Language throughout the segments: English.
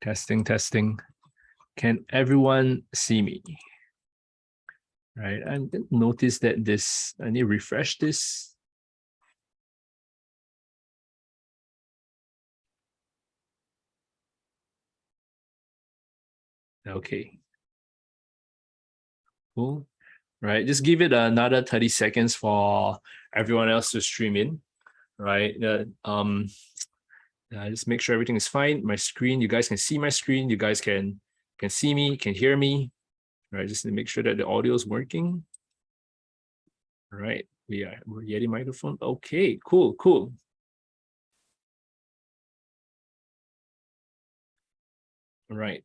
Testing, testing. Can everyone see me? Right, I didn't notice that I need to refresh this. Okay. Cool. Right, just give it another 30 seconds for everyone else to stream in. Right, just make sure everything is fine. My screen, you guys can see my screen. You guys can see me, can hear me. Right, just to make sure that the audio is working. All right, we're Yeti microphone. Okay, cool. All right.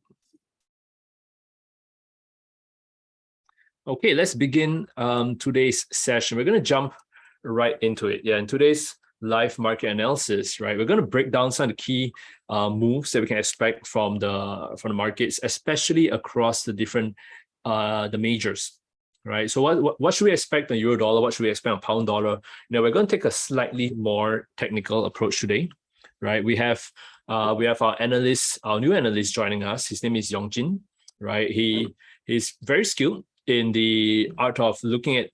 Okay, let's begin today's session. We're going to jump right into it. Yeah, in today's live market analysis, right, we're going to break down some of the key moves that we can expect from the markets, especially across the different the majors. Right. So what should we expect on euro dollar? What should we expect on pound dollar? We're going to take a slightly more technical approach today. Right. We have our analyst, our new analyst joining us. His name is Yongjin. Right. He's very skilled in the art of looking at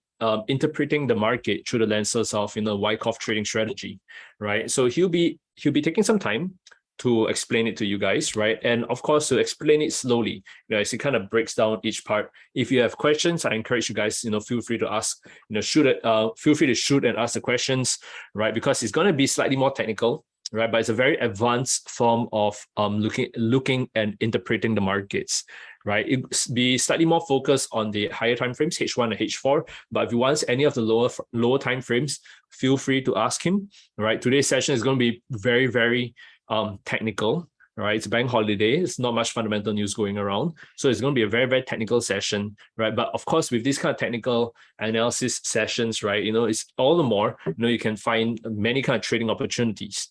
interpreting the market through the lenses of Wyckoff trading strategy, right? So he'll be taking some time to explain it to you guys, right? And of course, to explain it slowly, as he kind of breaks down each part. If you have questions, I encourage you guys, feel free to ask, feel free to shoot and ask the questions, right? Because it's going to be slightly more technical, right? But it's a very advanced form of looking and interpreting the markets, right? It be slightly more focused on the higher time frames, H1 and H4. But if you want any of the lower time frames, feel free to ask him. Right? Today's session is going to be very, very technical. Right? It's a bank holiday. It's not much fundamental news going around. So it's going to be a very, very technical session, right? But of course, with these kind of technical analysis sessions, right, it's all the more, you can find many kind of trading opportunities.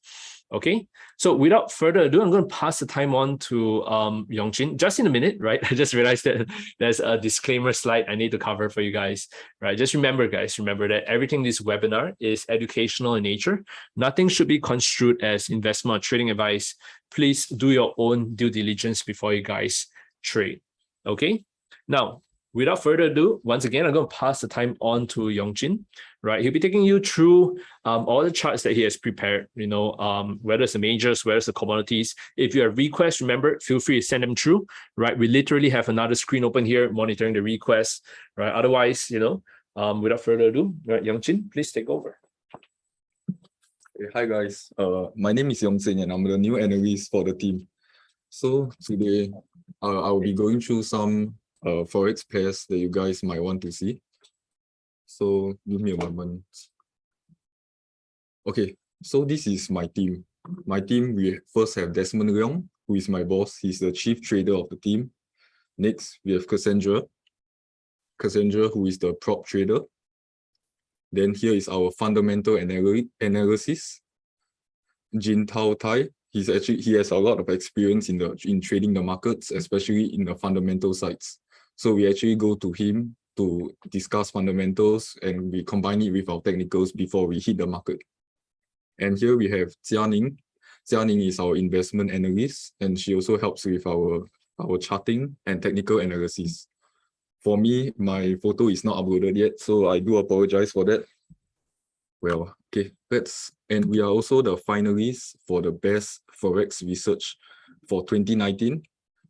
Okay, so without further ado, I'm going to pass the time on to Yongjin just in a minute, right? I just realized that there's a disclaimer slide I need to cover for you guys, right? Just remember, guys, that everything in this webinar is educational in nature. Nothing should be construed as investment or trading advice. Please do your own due diligence before you guys trade. Okay, now, without further ado, once again, I'm going to pass the time on to Yongjin, right? He'll be taking you through all the charts that he has prepared, whether it's the majors, whether it's the commodities. If you have requests, remember, feel free to send them through, right? We literally have another screen open here monitoring the requests, right? Otherwise, without further ado, right, Yongjin, please take over. Hi guys, my name is Yongjin and I'm the new analyst for the team. So today, I'll be going through some forex pairs that you guys might want to see. So give me a moment. Okay, so this is my team. My team, we first have Desmond Leong, who is my boss. He's the chief trader of the team. Next, we have Cassandra, who is the prop trader. Then here is our fundamental analysis. Jin Tao Tai. He has a lot of experience in trading the markets, especially in the fundamental sides. So we actually go to him to discuss fundamentals and we combine it with our technicals before we hit the market. And here we have Jia Ning. Jia Ning is our investment analyst and she also helps with our charting and technical analysis. For me, my photo is not uploaded yet, so I do apologize for that. Well, okay, and we are also the finalists for the best forex research for 2019,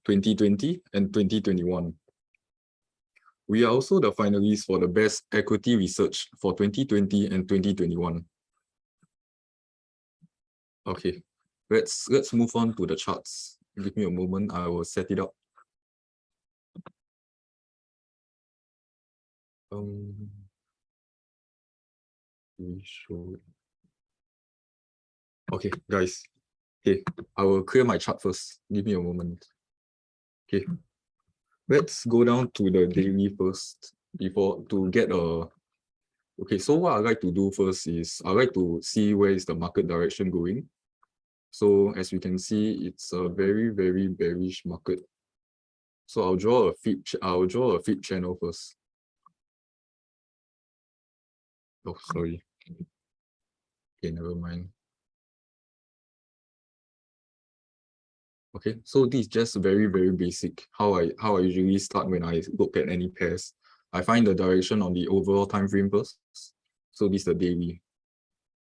2020, and 2021. We are also the finalists for the best equity research for 2020 and 2021. Okay, let's move on to the charts. Give me a moment, I will set it up. Okay, guys. Okay, I will clear my chart first. Give me a moment. Okay, let's go down to the daily first to get a. Okay, so what I like to do first is I like to see where is the market direction going. So as you can see, it's a very, very bearish market. So I'll draw a fib channel first. Oh, sorry. Okay, never mind. Okay, so this is just very, very basic. How I usually start when I look at any pairs. I find the direction on the overall time frame first. So this is the daily.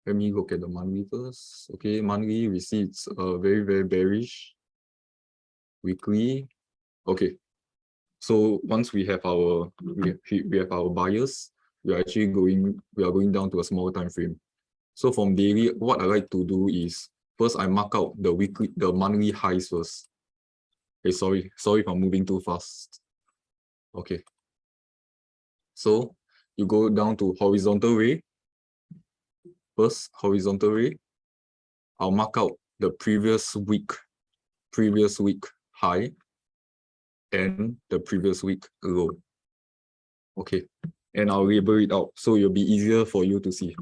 Let me look at the monthly first. Okay, monthly we see it's very, very bearish. Weekly. Okay. So once we have our buyers, we are going down to a small time frame. So from daily, what I like to do is first I mark out the monthly highs first. Okay, sorry if I'm moving too fast. Okay. So you go down to horizontal ray. First, horizontal ray. I'll mark out the previous week high and the previous week low. Okay. And I'll label it out so it'll be easier for you to see.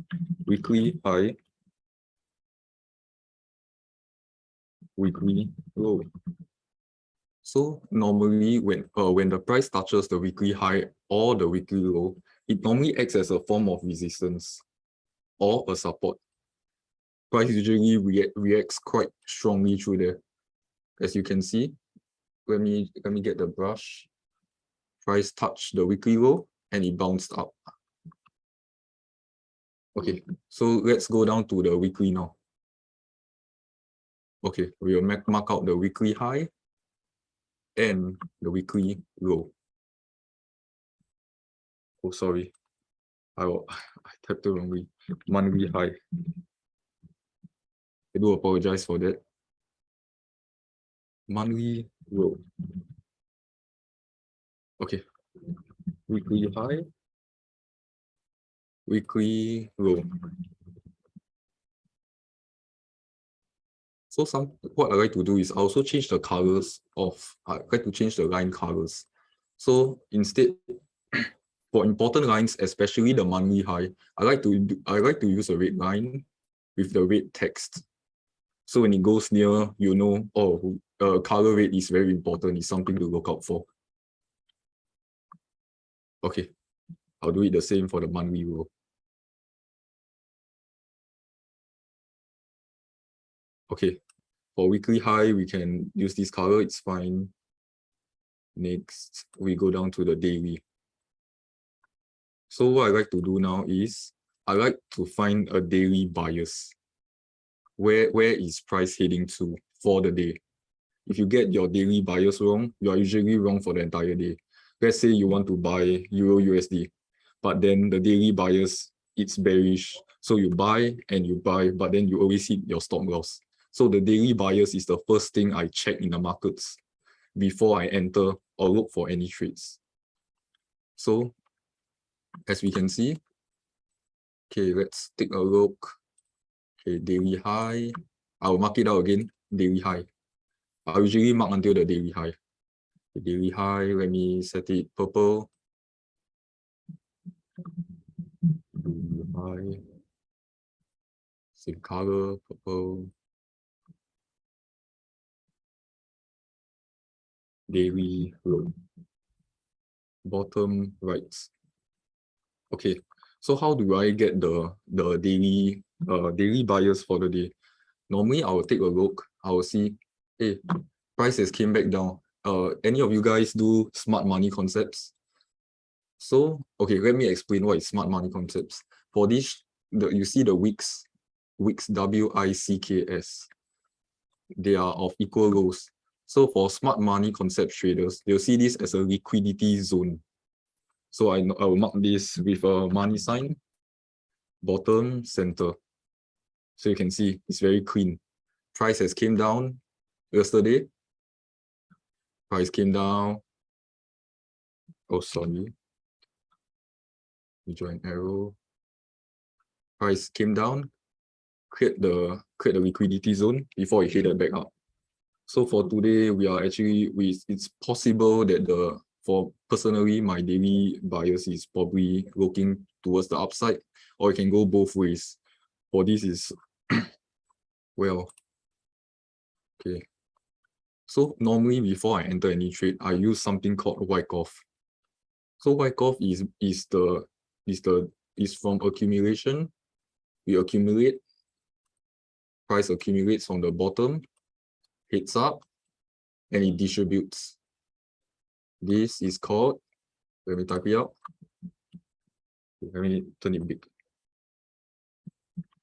Weekly high, weekly low. So normally when the price touches the weekly high or the weekly low, it normally acts as a form of resistance or a support. Price usually reacts quite strongly through there. As you can see, let me get the brush. Price touched the weekly low and it bounced up. Okay, so let's go down to the weekly now. Okay, we'll mark out the weekly high and the weekly low. Oh, sorry. I typed it wrongly. Monthly high. I do apologize for that. Monthly low. Okay. Weekly high. Weekly low. So what I like to do is I also change the colors I like to change the line colors. So instead, for important lines, especially the monthly high, I like to use a red line with the red text. So when it goes near, you know, oh, color red is very important. It's something to look out for. Okay, I'll do it the same for the monthly row. Okay, for weekly high, we can use this color. It's fine. Next, we go down to the daily. So what I like to do now is I like to find a daily bias. Where is price heading to for the day? If you get your daily bias wrong, you are usually wrong for the entire day. Let's say you want to buy Euro USD, but then the daily bias, it's bearish. So you buy, but then you always hit your stop loss. So the daily bias is the first thing I check in the markets before I enter or look for any trades. So as we can see, okay, let's take a look. Okay, daily high. I'll mark it out again, daily high. I usually mark until the daily high. The daily high, let me set it purple. Daily high. Same color, purple. Daily low. Bottom right. Okay, so how do I get the daily bias for the day? Normally I will take a look. I will see, hey, prices came back down. Any of you guys do smart money concepts? So okay, let me explain what is smart money concepts. For this, you see the wicks WICKS. They are of equal lows. So for smart money concept traders, they'll see this as a liquidity zone. So I will mark this with a money sign, bottom, center. So you can see it's very clean. Price has came down yesterday. Price came down. Oh, sorry. We draw an arrow. Price came down, create the liquidity zone before it headed back up. So for today, it's possible that personally, my daily bias is probably looking towards the upside, or it can go both ways. For this is, well, okay. So normally before I enter any trade, I use something called Wyckoff. So Wyckoff is from accumulation. We accumulate, price accumulates from the bottom, heads up, and it distributes. This is called, let me type it out. Let me turn it big.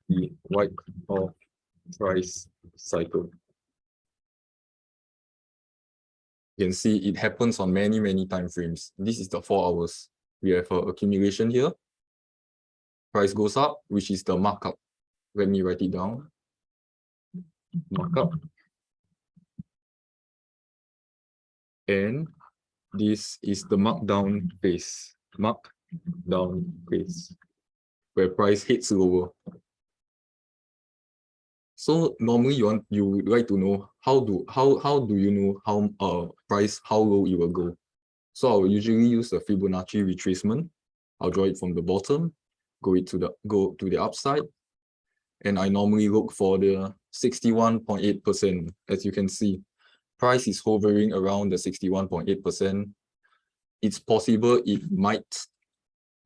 The Wyckoff price cycle. You can see it happens on many time frames. This is the 4 hours. We have an accumulation here. Price goes up, which is the markup. Let me write it down. Markup. And this is the markdown phase. Markdown phase, where price hits lower. So normally you would like to know how do you know how price, how low it will go. So I will usually use the Fibonacci retracement. I'll draw it from the bottom, go to the upside, and I normally look for the 61.8%. As you can see, price is hovering around the 61.8%. It's possible it might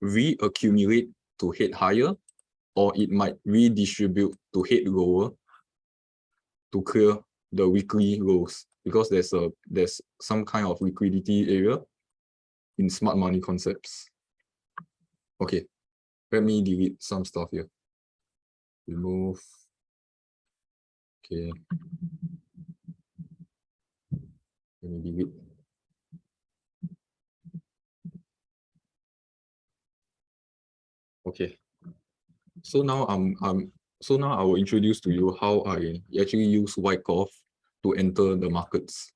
reaccumulate to head higher, or it might redistribute to head lower to clear the weekly lows, because there's some kind of liquidity area in smart money concepts. Okay, let me delete some stuff here. Remove. Okay. Let me delete. Okay. So now I will introduce to you how I actually use Wyckoff to enter the markets.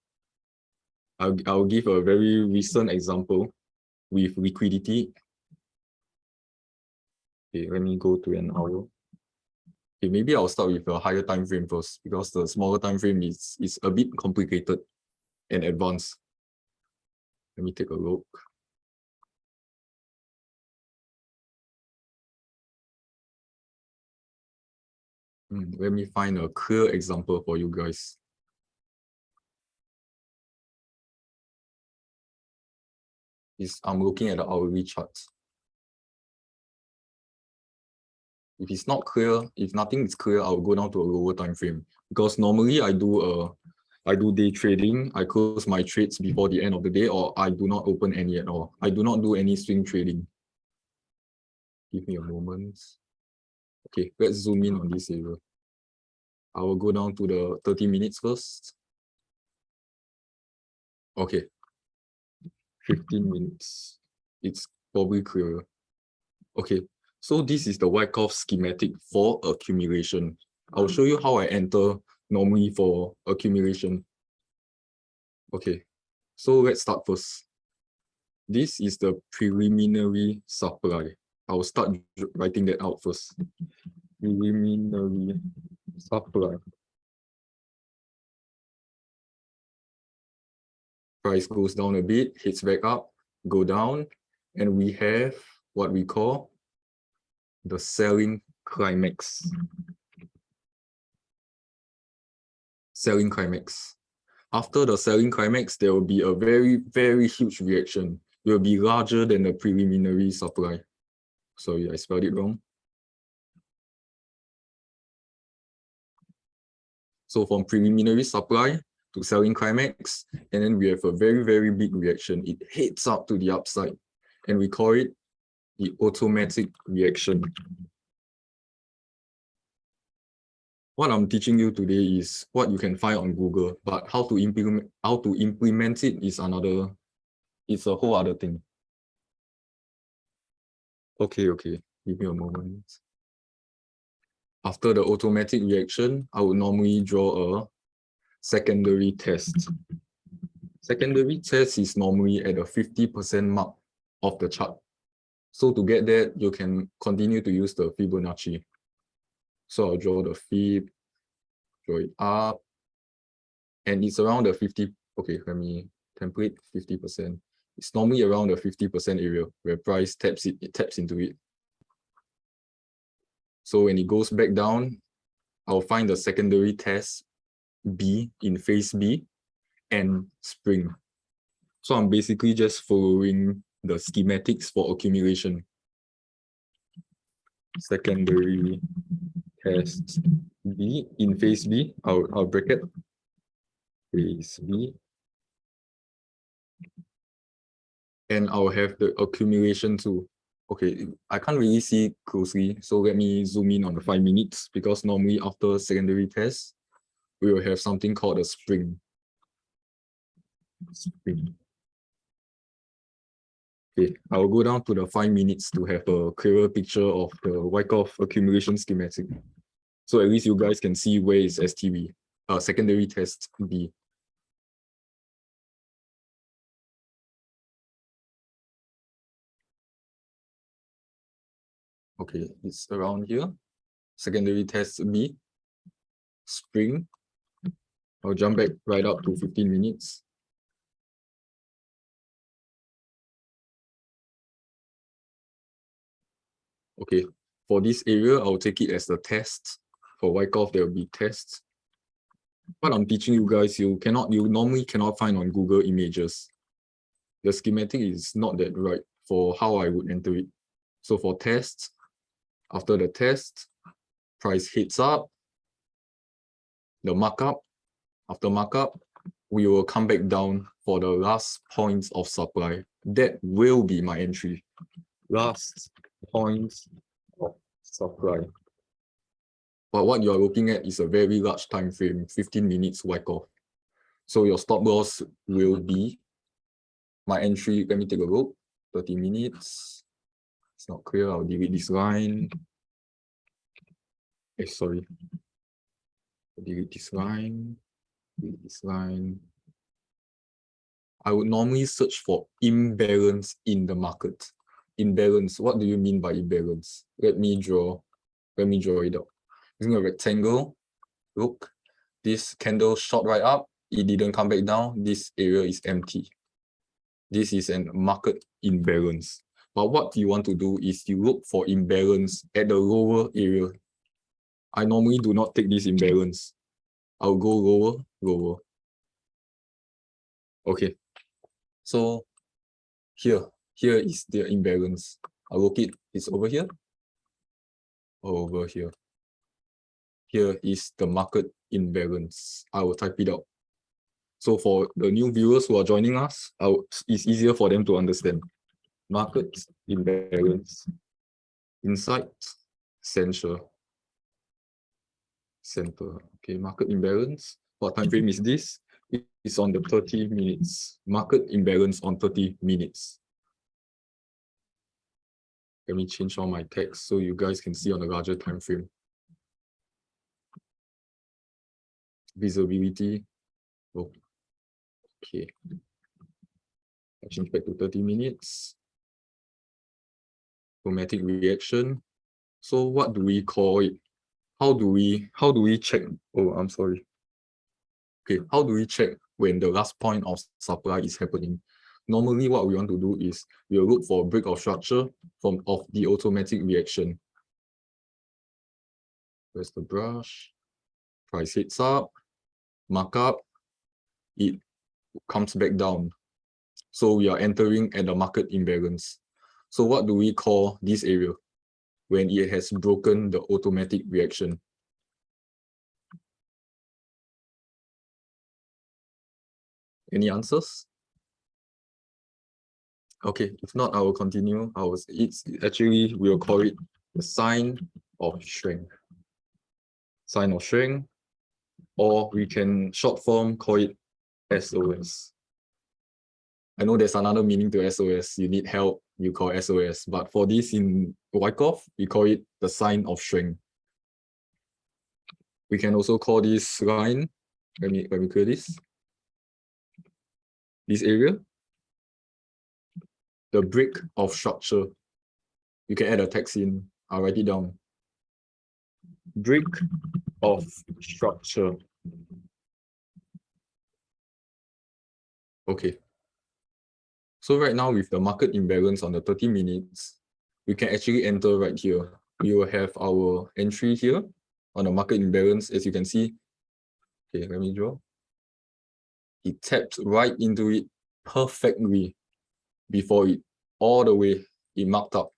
I'll give a very recent example with liquidity. Okay, let me go to an hour. Okay, maybe I'll start with a higher time frame first, because the smaller time frame is a bit complicated and advanced. Let me take a look. Let me find a clear example for you guys. I'm looking at the hourly chart. If it's not clear, if nothing is clear, I'll go down to a lower time frame, because normally I do day trading. I close my trades before the end of the day, or I do not open any at all. I do not do any swing trading. Give me a moment. Okay, let's zoom in on this area. I will go down to the 30 minutes first. Okay, 15 minutes. It's probably clearer. Okay, so this is the Wyckoff schematic for accumulation. I'll show you how I enter normally for accumulation. Okay, so let's start first. This is the preliminary supply. I'll start writing that out first. Preliminary supply. Price goes down a bit, hits back up, go down, and we have what we call the selling climax. Selling climax. After the selling climax, there will be a very huge reaction. It will be larger than the preliminary supply. Sorry, I spelled it wrong. So from preliminary supply to selling climax, and then we have a very big reaction. It heads up to the upside, and we call it the automatic reaction. What I'm teaching you today is what you can find on Google, but how to implement it is it's a whole other thing. Okay, give me a moment. After the automatic reaction, I would normally draw a secondary test. Secondary test is normally at a 50% mark of the chart. So to get that, you can continue to use the Fibonacci. So I'll draw the Fib, draw it up, and it's around the 50. Okay, let me template 50%. It's normally around the 50% area where price taps into it. So when it goes back down, I'll find the secondary test B in phase B and spring. So I'm basically just following the schematics for accumulation. Secondary test B in phase B, I'll bracket phase B And I'll have the accumulation too. Okay, I can't really see closely, so let me zoom in on the 5 minutes, because normally after secondary test, we will have something called a spring. Okay, I'll go down to the 5 minutes to have a clearer picture of the Wyckoff accumulation schematic. So at least you guys can see where is STB, secondary test B. Okay, it's around here. Secondary test B, spring. I'll jump back right up to 15 minutes. Okay, for this area, I'll take it as the test. For Wyckoff, there will be tests. What I'm teaching you guys, you normally cannot find on Google Images. The schematic is not that right for how I would enter it. So for tests, after the test, price hits up, the markup, after markup, we will come back down for the last points of supply. That will be my entry. Last points of supply. But what you're looking at is a very large time frame, 15 minutes Wyckoff. So your stop loss will be my entry. Let me take a look. 30 minutes. It's not clear. I'll delete this line. Sorry. Delete this line. Delete this line. I would normally search for imbalance in the market. Imbalance. What do you mean by imbalance? Let me draw it out. Using a rectangle. Look, this candle shot right up. It didn't come back down. This area is empty. This is a market imbalance. But what you want to do is you look for imbalance at the lower area. I normally do not take this imbalance. I'll go lower. Okay. So here is the imbalance. I'll look it. It's over here. Over here. Here is the market imbalance. I will type it out. So for the new viewers who are joining us, it's easier for them to understand. Market imbalance. Inside center. Okay, market imbalance. What time frame is this? It's on the 30 minutes. Market imbalance on 30 minutes. Let me change all my text so you guys can see on a larger time frame. Visibility. Oh, okay. I'll change back to 30 minutes. Chromatic reaction. So what do we call it? How do we check? Oh, I'm sorry. Okay, how do we check when the last point of supply is happening? Normally, what we want to do is we'll look for a break of structure of the automatic reaction. Where's the brush? Price hits up, markup, it comes back down. So we are entering at the market imbalance. So what do we call this area when it has broken the automatic reaction? Any answers? Okay, if not, I will continue. It's actually, we'll call it the sign of strength. Sign of strength, or we can short form call it SOS. I know there's another meaning to SOS. You need help, you call SOS. But for this in Wyckoff, we call it the sign of strength. We can also call this line, let me clear this. This area, the break of structure. You can add a text in, I'll write it down. Break of structure. Okay. So right now with the market imbalance on the 30 minutes, we can actually enter right here. We will have our entry here on the market imbalance, as you can see. Okay, let me draw. It tapped right into it perfectly before it all the way, it marked up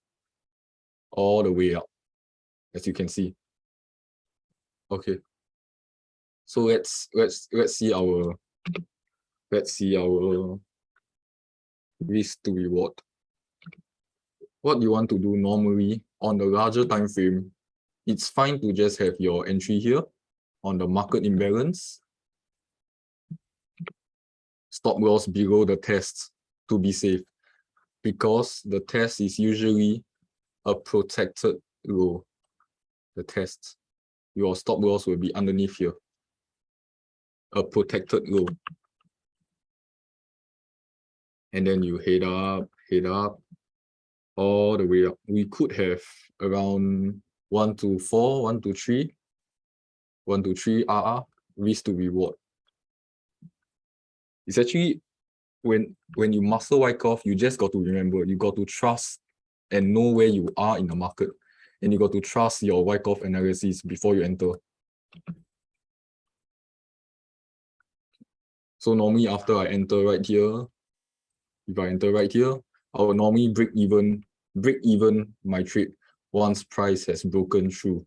all the way up, as you can see. Okay. So let's see our risk to reward. What you want to do normally on the larger time frame, it's fine to just have your entry here on the market imbalance. Stop loss below the test to be safe, because the test is usually a protected low. The test, your stop loss will be underneath here, a protected low. And then you head up, all the way up. We could have around 1 to 4, 1 to 3, 1 to 3 RR, risk to reward. It's actually when you master Wyckoff, you just got to remember, you got to trust and know where you are in the market, and you got to trust your Wyckoff analysis before you enter. So normally after I enter right here, if I enter right here, I will normally break even my trade once price has broken through.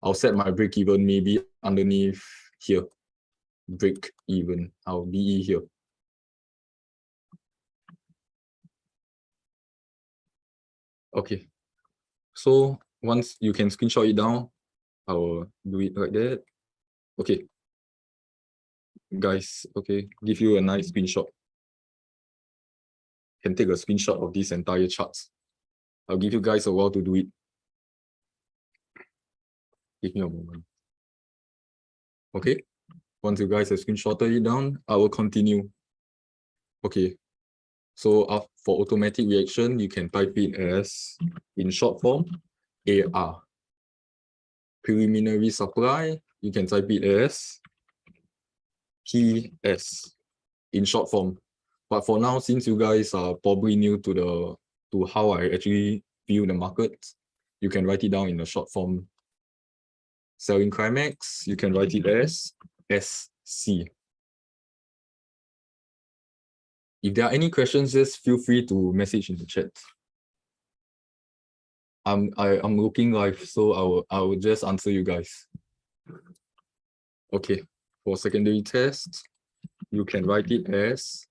I'll set my break even maybe underneath here. Break even, I'll BE here. Okay, so once you can screenshot it down, I will do it like that. Okay, guys, okay, give you a nice screenshot. Can take a screenshot of this entire charts. I'll give you guys a while to do it. Give me a moment. Okay, once you guys have screenshotted it down, I will continue. Okay, so for automatic reaction, you can type it as, in short form, AR. Preliminary supply, you can type it as PS in short form. But for now, since you guys are probably new to how I actually view the market, you can write it down in the short form. Selling climax, you can write it as SC. If there are any questions, just feel free to message in the chat. I'm looking live, so I will just answer you guys. Okay, for secondary test, you can write it as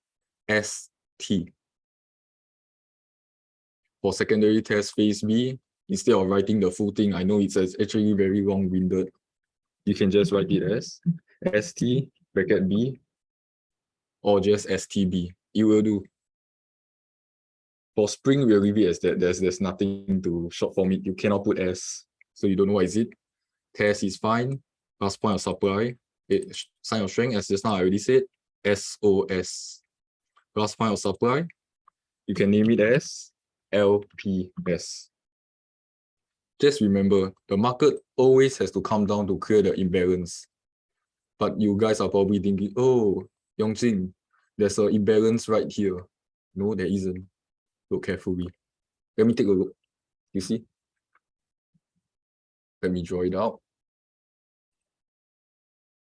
ST. For secondary test phase B, instead of writing the full thing, I know it's actually very long-winded. You can just write it as ST bracket B or just STB. It will do. For spring, we'll leave it as that. There's nothing to short form it. You cannot put S, so you don't know what is it. Test is fine. Last point of supply. Sign of strength, as just now I already said, SOS. Last point of supply, you can name it as LPS. Just remember, the market always has to come down to clear the imbalance. But you guys are probably thinking, oh, Yongjing, there's an imbalance right here. No, there isn't. Look carefully. Let me take a look. You see? Let me draw it out.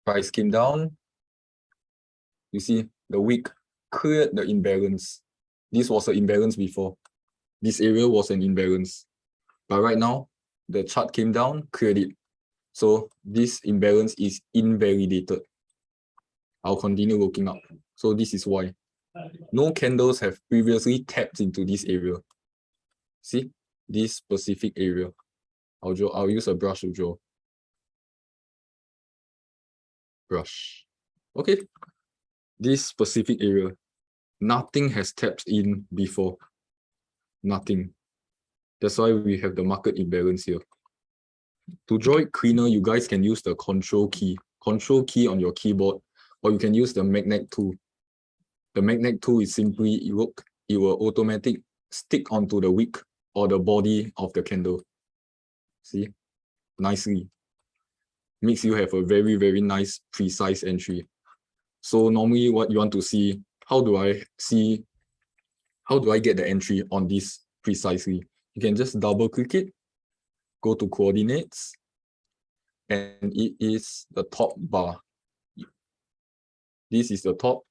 Price came down. You see, the wick cleared the imbalance. This was an imbalance before. This area was an imbalance. But right now, the chart came down, cleared it. So this imbalance is invalidated. I'll continue looking up. So this is why. No candles have previously tapped into this area. See, this specific area. I'll use a brush to draw. Brush. Okay. This specific area. Nothing has tapped in before. Nothing. That's why we have the market imbalance here. To draw it cleaner, you guys can use the control key. Control key on your keyboard, or you can use the magnet tool. The magnet tool is simply, it will automatically stick onto the wick or the body of the candle. See? Nicely. Makes you have a very, very nice, precise entry. So normally what you want to see, how do I get the entry on this precisely? You can just double click it, go to coordinates, and it is the top bar. This is the top,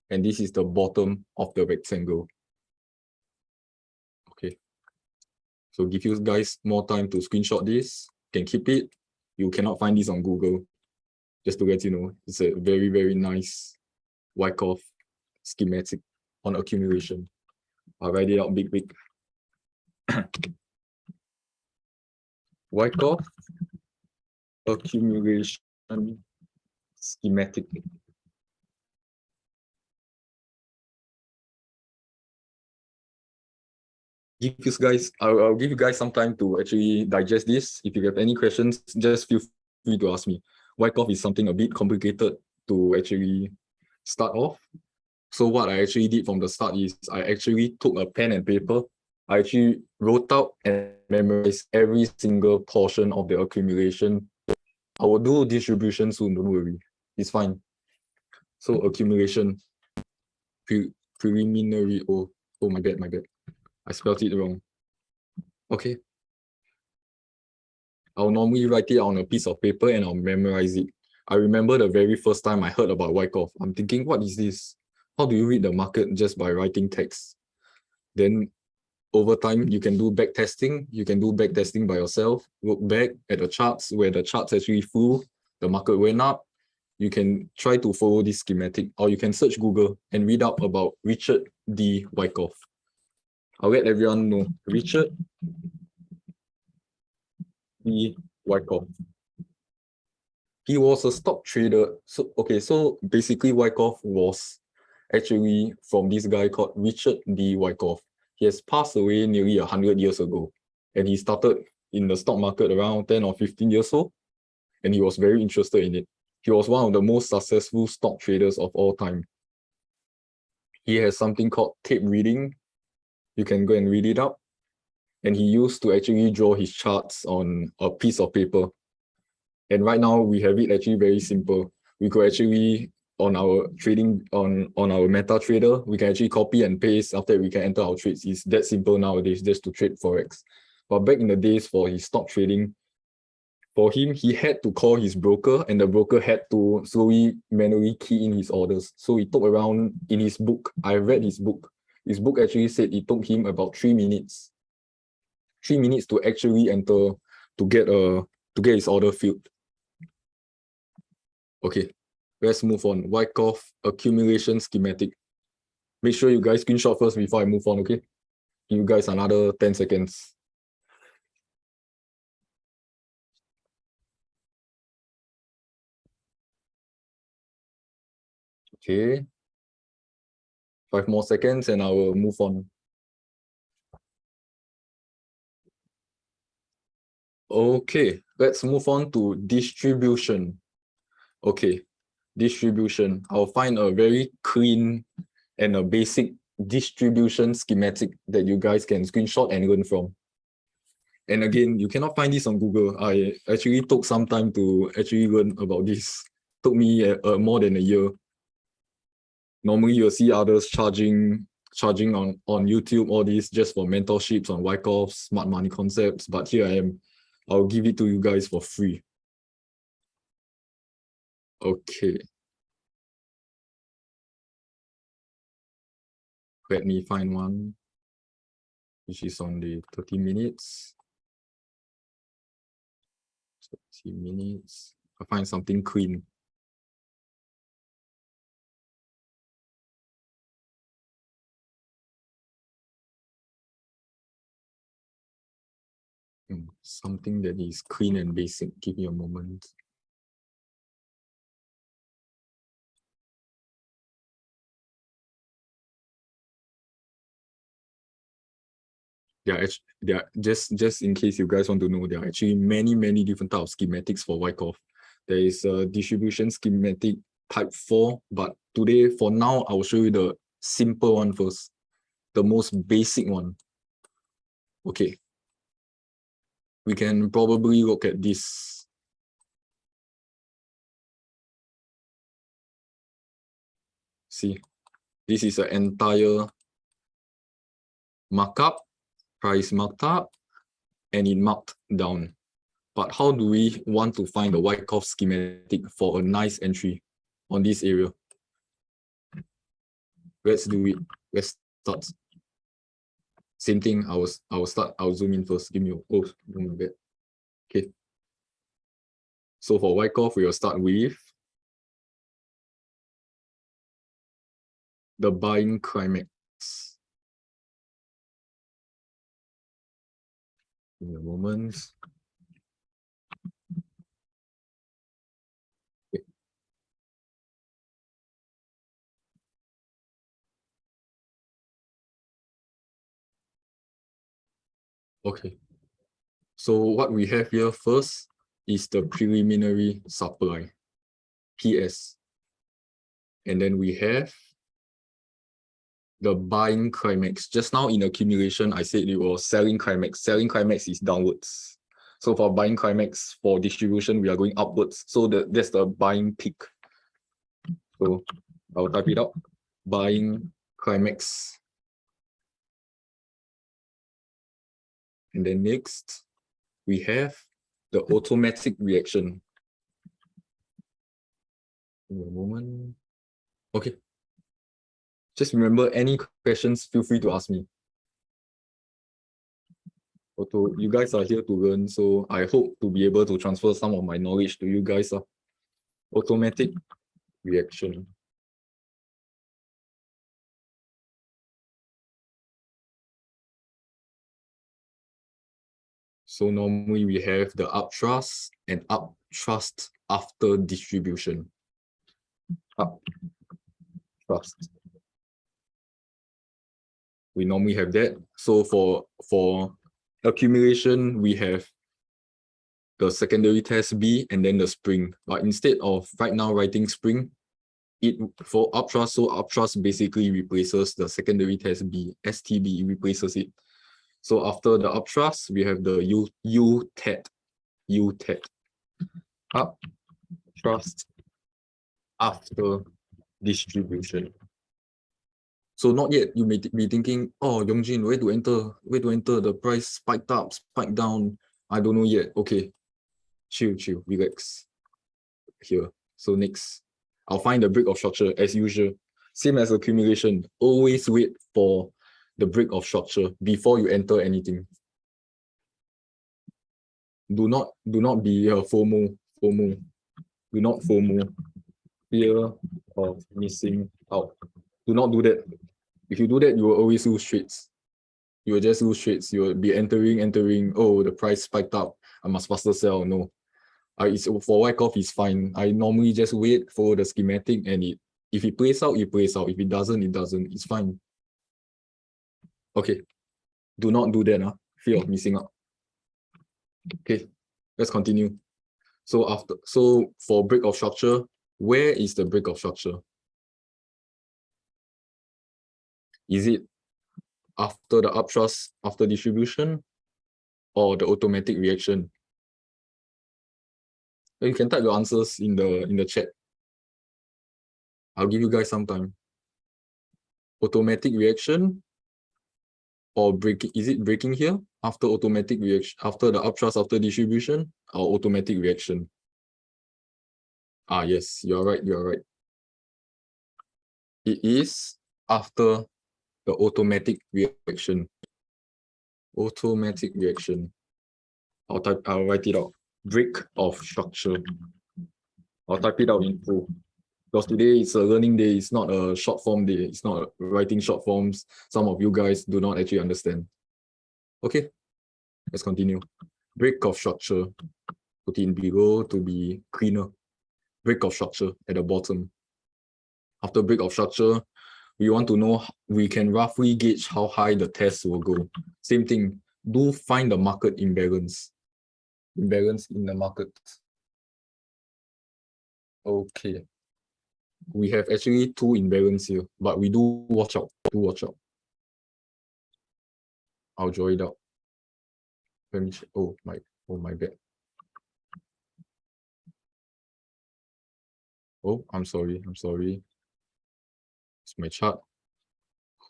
and this is the bottom of the rectangle. Okay. So give you guys more time to screenshot this. You can keep it. You cannot find this on Google. Just to let you know, it's a very, very nice Wyckoff schematic. on accumulation. I'll write it out big. Wyckoff accumulation schematic. I'll give you guys some time to actually digest this. If you have any questions, just feel free to ask me. Wyckoff is something a bit complicated to actually start off. So what I actually did from the start is I actually took a pen and paper. I actually wrote out and memorized every single portion of the accumulation. I will do distribution soon, don't worry. It's fine. So accumulation, preliminary, oh my bad. I spelled it wrong. Okay. I'll normally write it on a piece of paper and I'll memorize it. I remember the very first time I heard about Wyckoff. I'm thinking, what is this? How do you read the market just by writing text? Then over time, you can do back testing. You can do back testing by yourself. Look back at the charts where the charts actually flew, the market went up. You can try to follow this schematic, or you can search Google and read up about Richard D. Wyckoff. I'll let everyone know. Richard D. Wyckoff. He was a stock trader. So basically Wyckoff was actually from this guy called Richard D. Wyckoff. He has passed away nearly 100 years ago. And he started in the stock market around 10 or 15 years old. And he was very interested in it. He was one of the most successful stock traders of all time. He has something called tape reading. You can go and read it up. And he used to actually draw his charts on a piece of paper. And right now we have it actually very simple. We could actually, on our trading, on our MetaTrader, we can actually copy and paste after we can enter our trades. It's that simple nowadays just to trade Forex. But back in the days for his stock trading, for him, he had to call his broker and the broker had to slowly manually key in his orders. So it took around, in his book, I read his book. His book actually said it took him about 3 minutes. 3 minutes to actually enter, to get his order filled. Okay, let's move on. Wyckoff accumulation schematic. Make sure you guys screenshot first before I move on, okay? Give you guys another 10 seconds. Okay. 5 more seconds and I will move on. Okay, let's move on to distribution. Okay, distribution. I'll find a very clean and a basic distribution schematic that you guys can screenshot and learn from. And again, you cannot find this on Google. I actually took some time to actually learn about this. Took me more than a year. Normally, you'll see others charging on YouTube, all this just for mentorships on Wyckoff, smart money concepts. But here I am. I'll give it to you guys for free. Okay. Let me find one, which is on the 30 minutes. 30 minutes. I'll find something clean. Something that is clean and basic. Give me a moment. There are just in case you guys want to know, there are actually many different types of schematics for Wyckoff. There is a distribution schematic type 4, but today, for now, I will show you the simple one first, the most basic one. Okay. We can probably look at this. See, this is an entire markup, price marked up, and it marked down. But how do we want to find the Wyckoff schematic for a nice entry on this area? Let's do it. Let's start. Same thing. I'll zoom in first. Give me a bit. Okay. So for Wyckoff, we will start with the buying climax. In a moment. Okay. So what we have here first is the preliminary supply, PS. And then we have the buying climax. Just now in accumulation, I said it was selling climax. Selling climax is downwards. So for buying climax, for distribution, we are going upwards. So that's the buying peak. So I'll type it out. Buying climax. And then next, we have the automatic reaction. In a moment. Okay. Just remember, any questions, feel free to ask me. Although you guys are here to learn, so I hope to be able to transfer some of my knowledge to you guys. Automatic reaction. So normally we have the upthrust and upthrust after distribution. Upthrust. We normally have that. So for accumulation, we have the secondary test B and then the spring. But instead of right now writing spring, for upthrust, so upthrust basically replaces the secondary test B, STB replaces it. So after the upthrust, we have the UTET. Upthrust after distribution. So not yet, you may be thinking, oh, Yongjin, where to enter? The price spiked up, spiked down. I don't know yet. Okay, chill, relax. Here. So next, I'll find the break of structure as usual. Same as accumulation. Always wait for the break of structure before you enter anything. Do not be FOMO. Do not FOMO. Fear of missing out. Do not do that. If you do that, you will always lose trades. You will just lose trades. You will be entering. Oh, the price spiked up. I must faster sell. No. It's for Wyckoff, it's fine. I normally just wait for the schematic, and if it plays out, it plays out. If it doesn't, it doesn't. It's fine. Okay. Do not do that. Fear of missing out. Okay. Let's continue. So for break of structure, where is the break of structure? Is it after the upthrust, after distribution, or the automatic reaction? You can type your answers in the chat. I'll give you guys some time. Automatic reaction or breaking? Is it breaking here after automatic reaction, after the upthrust, after distribution, or automatic reaction? Yes, you're right. It is after the automatic reaction. Automatic reaction. I'll write it out. Break of structure. I'll type it out in full. Because today it's a learning day, it's not a short form day, it's not writing short forms. Some of you guys do not actually understand. Okay, let's continue. Break of structure. Put in below to be cleaner. Break of structure at the bottom. After break of structure, we want to know, we can roughly gauge how high the test will go. Same thing, do find the market imbalance. Imbalance in the market. Okay. We have actually two imbalance here, but we do watch out. I'll draw it out. Let me check. Oh my bad. Oh, I'm sorry. It's my chart.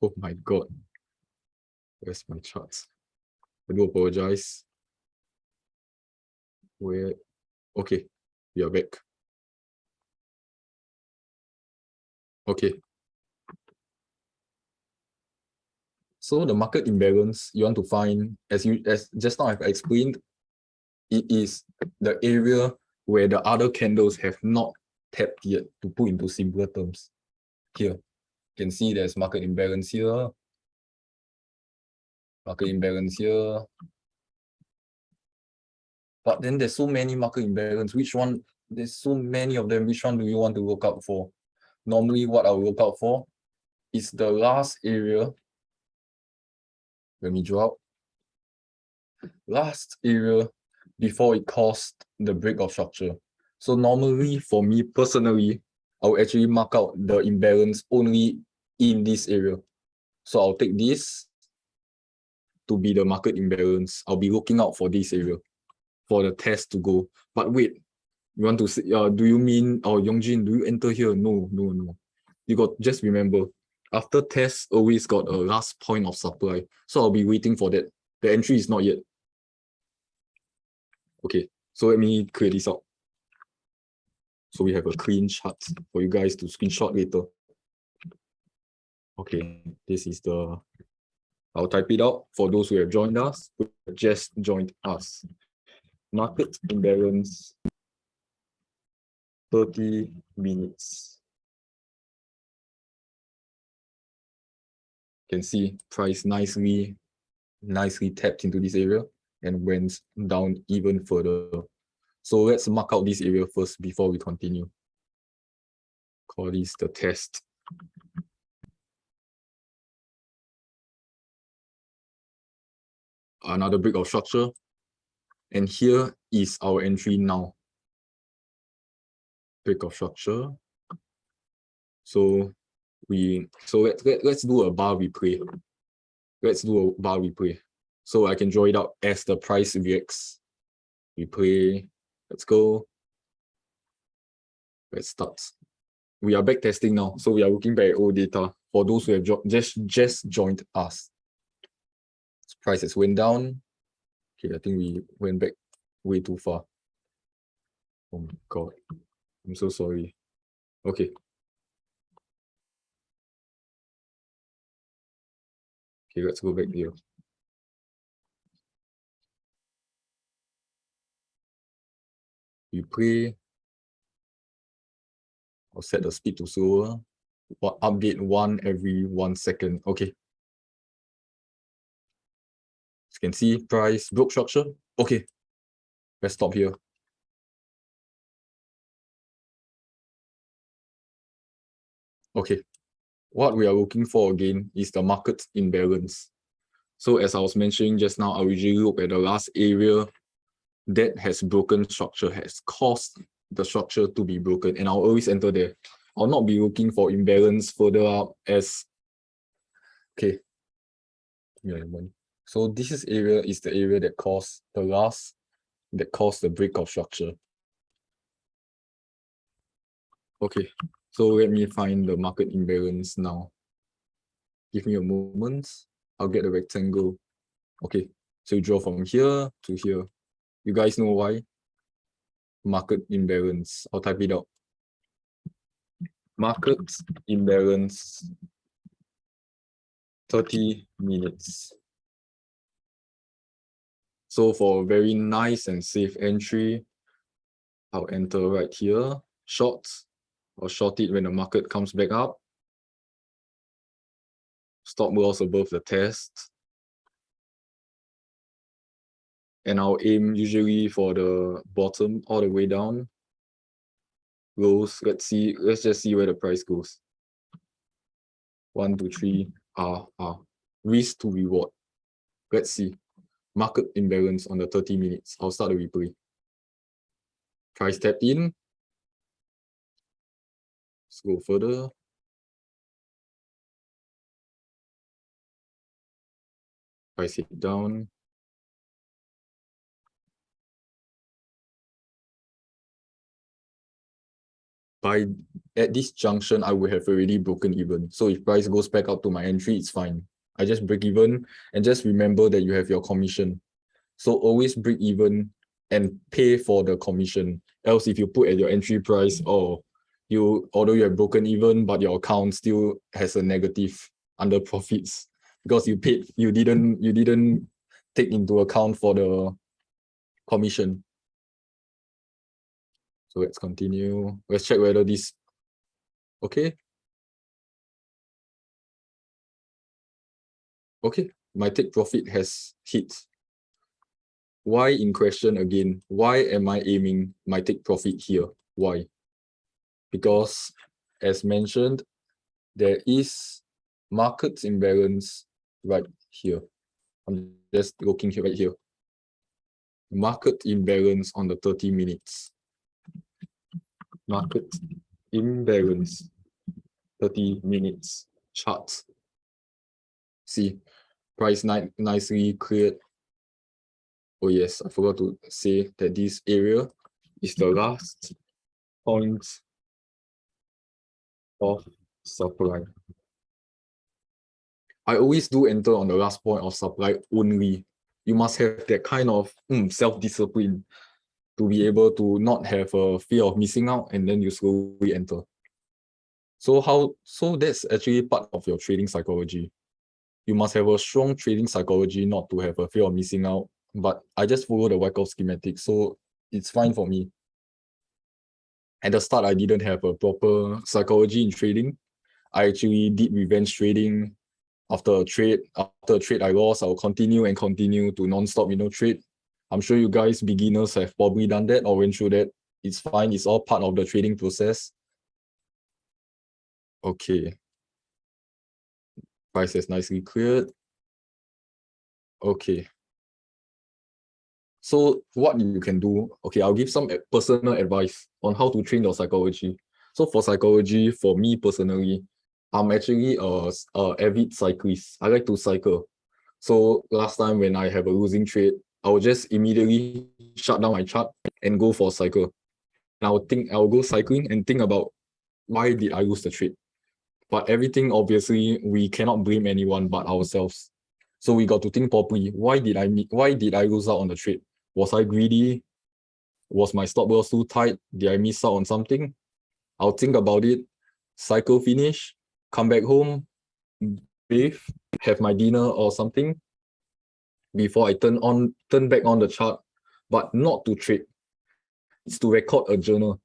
Oh my god. Where's my charts? I do apologize. Where? Okay, we are back. Okay. So the market imbalance you want to find, as just now I've explained, it is the area where the other candles have not tapped yet. To put into simpler terms, here you can see there's market imbalance here. Market imbalance here. But then there's so many market imbalance. Which one? There's so many of them. Which one do you want to look out for? Normally, what I'll look out for is the last area. Let me draw out. Last area before it caused the break of structure. So normally, for me personally, I'll actually mark out the imbalance only in this area. So I'll take this to be the market imbalance. I'll be looking out for this area for the test to go. But wait, you want to say, do you mean, Yongjin, do you enter here? No. You got, just remember, after test always got a last point of supply. So I'll be waiting for that. The entry is not yet. Okay, so let me clear this out. So we have a clean chart for you guys to screenshot later. Okay, this is the, I'll type it out for those who have joined us, who have just joined us. Market imbalance, 30 minutes. You can see price nicely tapped into this area and went down even further. So let's mark out this area first before we continue. Call this the test. Another break of structure. And here is our entry now. Break of structure. So let's do a bar replay. Let's do a bar replay. So I can draw it out as the price reacts. Replay. Let's go. Let's start. We are back testing now. So we are looking back at old data for those who have just joined us. Prices went down. Okay, I think we went back way too far. Oh my God. I'm so sorry. Okay. Okay, let's go back here. You play. I'll set the speed to slower. Update 1 every 1 second. Okay. As you can see, price broke structure. Okay. Let's stop here. Okay. What we are looking for again is the market imbalance. So as I was mentioning just now, I usually look at the last area that has broken structure, has caused the structure to be broken, and I'll always enter there. I'll not be looking for imbalance further up as, okay. Yeah, so this is the area that caused the break of structure. Okay, so let me find the market imbalance now. Give me a moment. I'll get the rectangle. Okay, so you draw from here to here. You guys know why? Market imbalance. I'll type it out. Market imbalance, 30 minutes. So for a very nice and safe entry, I'll enter right here, short. I'll short it when the market comes back up. Stop loss above the test. And I'll aim usually for the bottom all the way down. Lows, let's just see where the price goes. 1, 2, 3, risk to reward. Let's see. Market imbalance on the 30 minutes. I'll start the replay. Price tapped in. Let's go further. Price hit down. At this junction, I would have already broken even. So if price goes back up to my entry, it's fine. I just break even, and just remember that you have your commission. So always break even and pay for the commission. Else, if you put at your entry price, although you have broken even, but your account still has a negative under profits because you didn't take into account for the commission. So let's continue. Let's check whether this, okay. Okay, my take profit has hit. Why in question again? Why am I aiming my take profit here? Why? Because as mentioned, there is market imbalance right here. I'm just looking here right here. Market imbalance on the 30 minutes. Market imbalance 30 minutes chart. See, price nicely cleared. Oh yes, I forgot to say that this area is the last point of supply. I always do enter on the last point of supply only. You must have that kind of self-discipline to be able to not have a fear of missing out, and then you slowly enter. So that's actually part of your trading psychology. You must have a strong trading psychology not to have a fear of missing out. But I just follow the Wyckoff schematic, so it's fine for me. At the start, I didn't have a proper psychology in trading. I actually did revenge trading. After a trade I lost, I'll continue to non-stop, trade. I'm sure you guys, beginners, have probably done that or went through that. It's fine. It's all part of the trading process. Okay. Price has nicely cleared. Okay. So what you can do, okay, I'll give some personal advice on how to train your psychology. So for psychology, for me personally, I'm actually a avid cyclist. I like to cycle. So last time when I have a losing trade, I will just immediately shut down my chart and go for a cycle. And I'll go cycling and think about why did I lose the trade. But everything, obviously, we cannot blame anyone but ourselves. So we got to think properly. Why did I lose out on the trade? Was I greedy? Was my stop loss too tight? Did I miss out on something? I'll think about it, cycle finish, come back home, bathe, have my dinner or something before I turn back on the chart, but not to trade. It's to record a journal.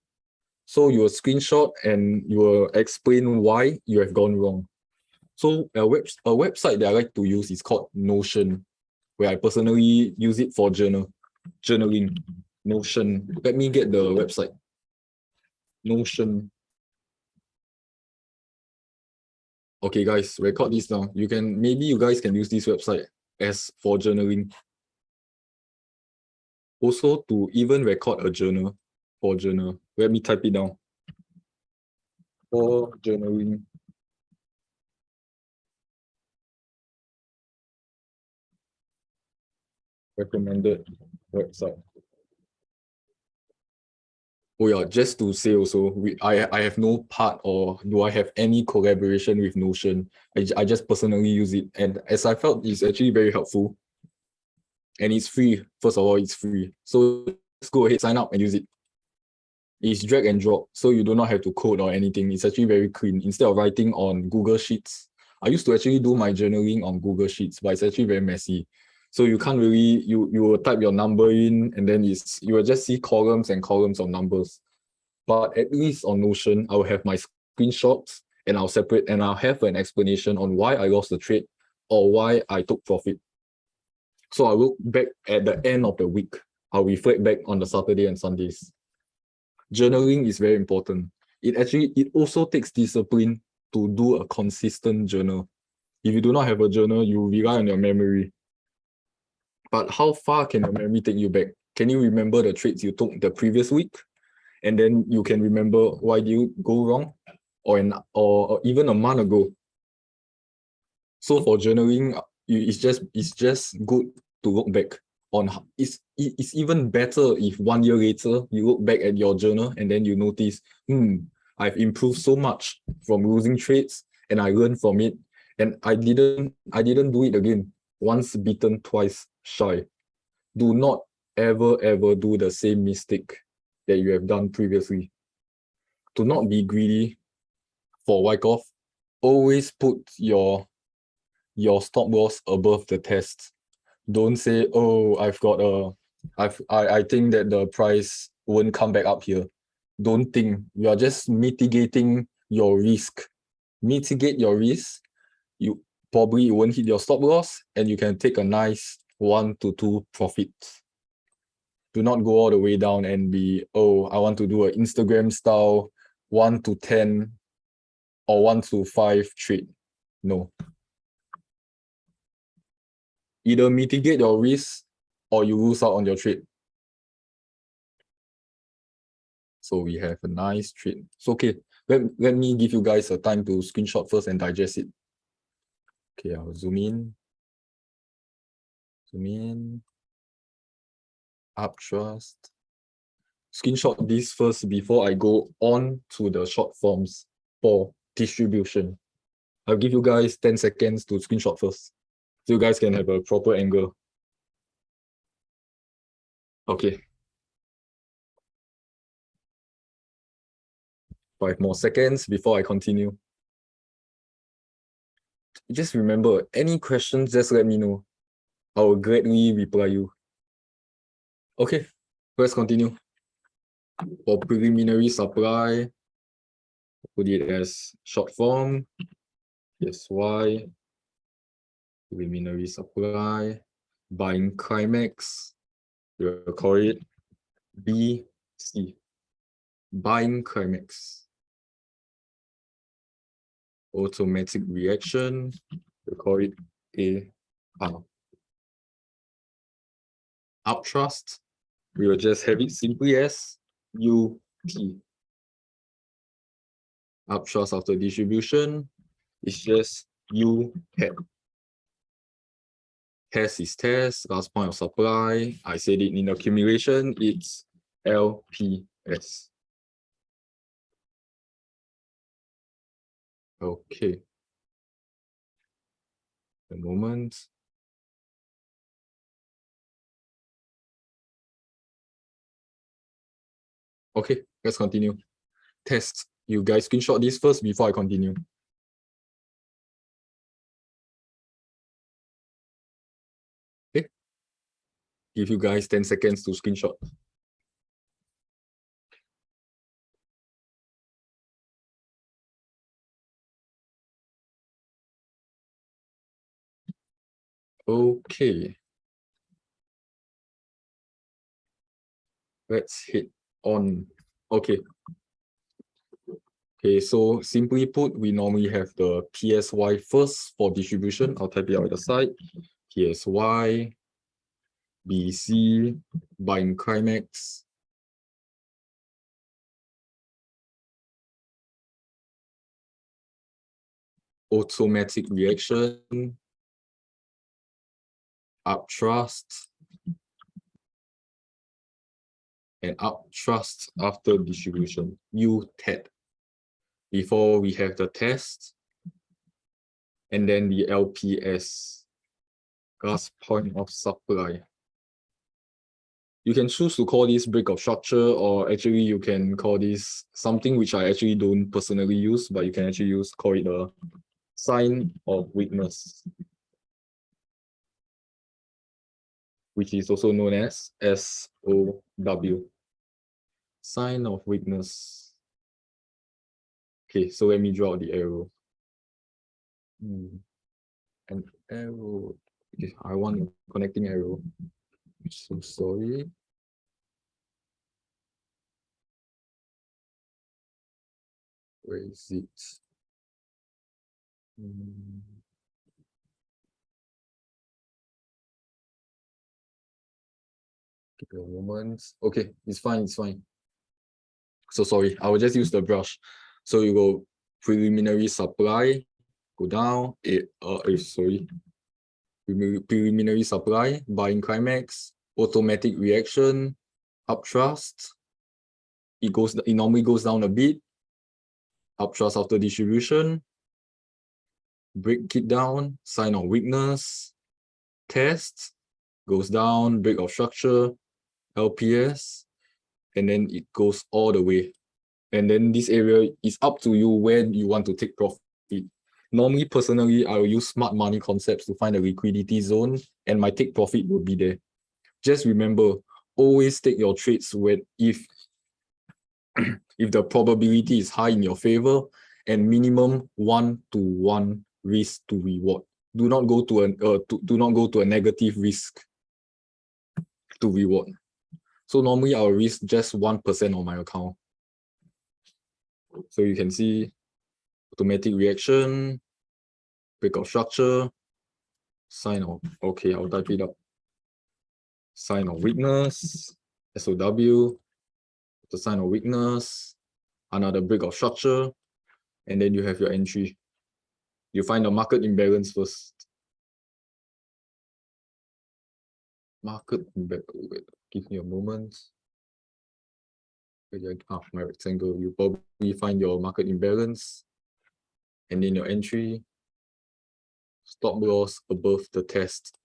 So you will screenshot and you will explain why you have gone wrong. So a website that I like to use is called Notion, where I personally use it for journaling. Notion. Let me get the website. Notion. Okay, guys, record this now. Maybe you guys can use this website as for journaling. Also, to even record a journal. Let me type it down. For journaling. Recommended website. Oh yeah, just to say also, I have no part or do I have any collaboration with Notion. I just personally use it, and as I felt, it's actually very helpful. And it's free. First of all, it's free. So let's go ahead, sign up and use it. It's drag and drop, so you do not have to code or anything. It's actually very clean. Instead of writing on Google Sheets, I used to actually do my journaling on Google Sheets, but it's actually very messy. So you can't really, you will type your number in, and then you will just see columns and columns of numbers. But at least on Notion, I'll have my screenshots and I'll separate and I'll have an explanation on why I lost the trade or why I took profit. So I look back at the end of the week. I'll reflect back on the Saturday and Sundays. Journaling is very important. It also takes discipline to do a consistent journal. If you do not have a journal, you rely on your memory. But how far can your memory take you back? Can you remember the trades you took the previous week? And then you can remember why did you go wrong? Or even a month ago. So for journaling, it's just good to look back on. It's even better if 1 year later you look back at your journal and then you notice, I've improved so much from losing trades and I learned from it, and I didn't do it again. Once bitten, twice shy. Do not ever do the same mistake that you have done previously. Do not be greedy. For Wyckoff, always put your stop loss above the test. Don't say, oh, I think that the price won't come back up here. Don't think. You are just mitigating your risk. Mitigate your risk. probably it won't hit your stop loss, and you can take a nice 1 to 2 profits. Do not go all the way down and be, oh, I want to do an Instagram style 1 to 10 or 1 to 5 trade. No. Either mitigate your risk or you lose out on your trade. So we have a nice trade. So okay, let me give you guys a time to screenshot first and digest it. Okay, I'll zoom in. Zoom in. Uptrust. Screenshot this first before I go on to the short forms for distribution. I'll give you guys 10 seconds to screenshot first, so you guys can have a proper angle. Okay. 5 more seconds before I continue. Just remember, any questions, just let me know. I will gladly reply you. Okay, let's continue. For preliminary supply, put it as short form. PSY, preliminary supply, buying climax, we'll call it BC, buying climax. Automatic reaction, we'll call it AR. Uptrust, we will just have it simply as UT. Uptrust after distribution is just U hat. Test is test, last point of supply. I said it in accumulation, it's LPS. Okay. A moment. Okay, let's continue. Test. You guys screenshot this first before I continue. Okay. Give you guys 10 seconds to screenshot. Okay. Let's hit on. Okay. Okay, so simply put, we normally have the PSY first for distribution. I'll type it out at the side. PSY, BC, buying climax. Automatic reaction. Uptrust. And uptrust after distribution, UTED. Before we have the test, and then the LPS, last point of supply. You can choose to call this break of structure, or actually you can call this something which I actually don't personally use, but you can actually call it a sign of weakness, which is also known as SOW, sign of weakness. Okay, so let me draw the arrow. An arrow. Okay, I want a connecting arrow. So sorry. Where is it? Give me a moment. Okay, it's fine, it's fine. So sorry, I will just use the brush. So you go preliminary supply, go down, sorry. Preliminary supply, buying climax, automatic reaction, uptrust. It normally goes down a bit. Uptrust after distribution. Break it down, sign of weakness, test, goes down, break of structure, LPS, and then it goes all the way. And then this area is up to you where you want to take profit. Normally, personally, I will use smart money concepts to find a liquidity zone, and my take profit will be there. Just remember, always take your trades when if the probability is high in your favor, and minimum 1 to 1 risk to reward. do not go to a negative risk to reward. So normally I'll risk just 1% on my account. So you can see automatic reaction, breakout structure, sign of, okay, I'll type it up. Sign of weakness, SOW, the sign of weakness, another breakout structure, and then you have your entry. You find the market imbalance first. Market imbalance, give me a moment. My rectangle, you probably find your market imbalance, and then your entry, stop loss above the test.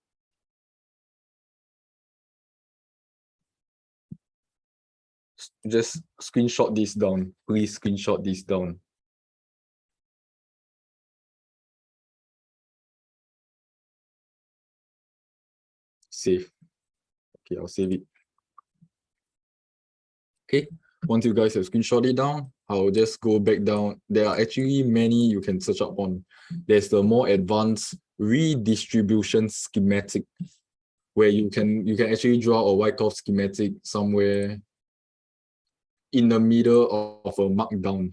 Just screenshot this down. Please screenshot this down. Save. Okay, I'll save it. Okay, once you guys have screenshot it down, I'll just go back down. There are actually many you can search up on. There's the more advanced redistribution schematic, where you can actually draw a Wyckoff schematic somewhere in the middle of a markdown.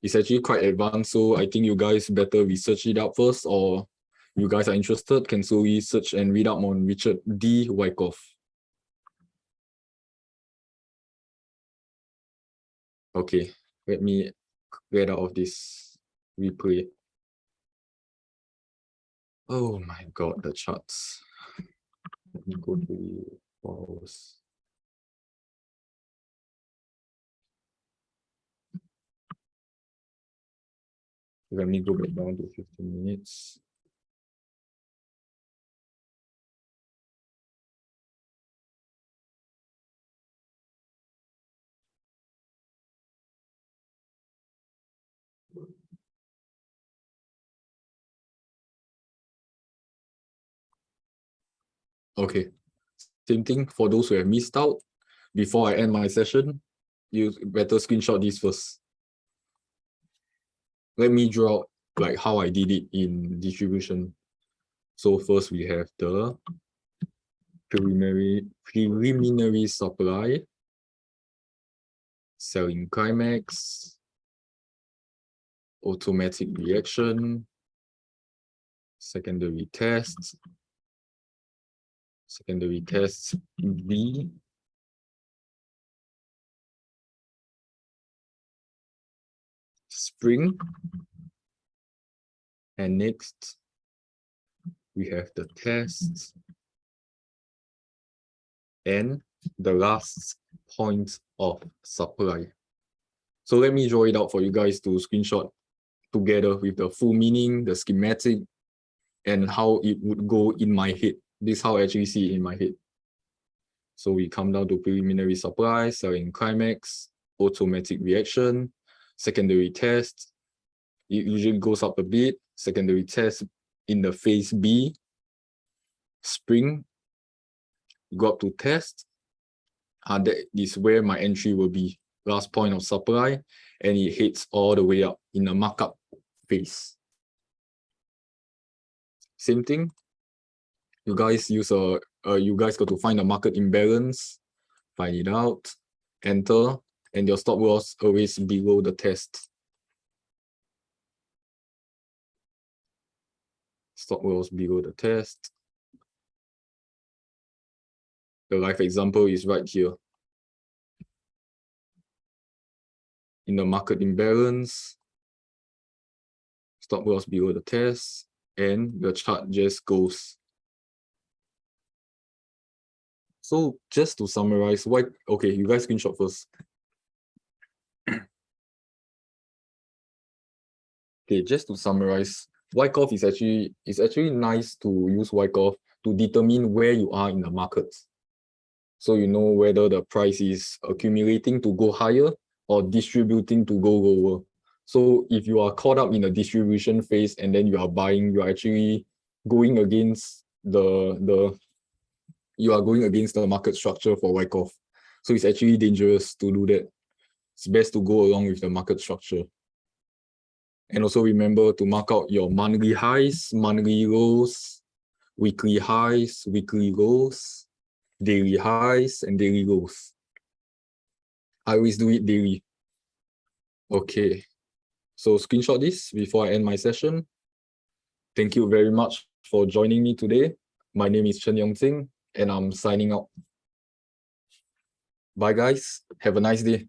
It's actually quite advanced, so I think you guys better research it out first, or you guys are interested, can slowly search and read up on Richard D. Wyckoff. Okay, let me get out of this replay. Oh my god, the charts. Let me go to the files. Let me go back down to 15 minutes. Okay, same thing for those who have missed out. Before I end my session, you better screenshot this first. Let me draw like how I did it in distribution. So first we have the preliminary supply, selling climax, automatic reaction, secondary tests B, spring, and next we have the tests and the last point of supply. So let me draw it out for you guys to screenshot together with the full meaning, the schematic, and how it would go in my head. This is how I actually see it in my head. So we come down to preliminary supply, selling climax, automatic reaction, secondary test. It usually goes up a bit. Secondary test in the phase B, spring, go up to test. That is where my entry will be. Last point of supply, and it heads all the way up in the markup phase. Same thing. You guys use you guys got to find the market imbalance, find it out, enter, and your stop loss always below the test. Stop loss below the test. The live example is right here. In the market imbalance, stop loss below the test, and the chart just goes. So just to summarize, okay, you guys screenshot first. Okay, just to summarize, Wyckoff is actually nice to use Wyckoff to determine where you are in the market. So you know whether the price is accumulating to go higher or distributing to go lower. So if you are caught up in the distribution phase and then you are buying, you are actually going against the market structure for Wyckoff. So it's actually dangerous to do that. It's best to go along with the market structure. And also remember to mark out your monthly highs, monthly lows, weekly highs, weekly lows, daily highs, and daily lows. I always do it daily. Okay. So screenshot this before I end my session. Thank you very much for joining me today. My name is Chen Yong-Tsing, and I'm signing out. Bye, guys. Have a nice day.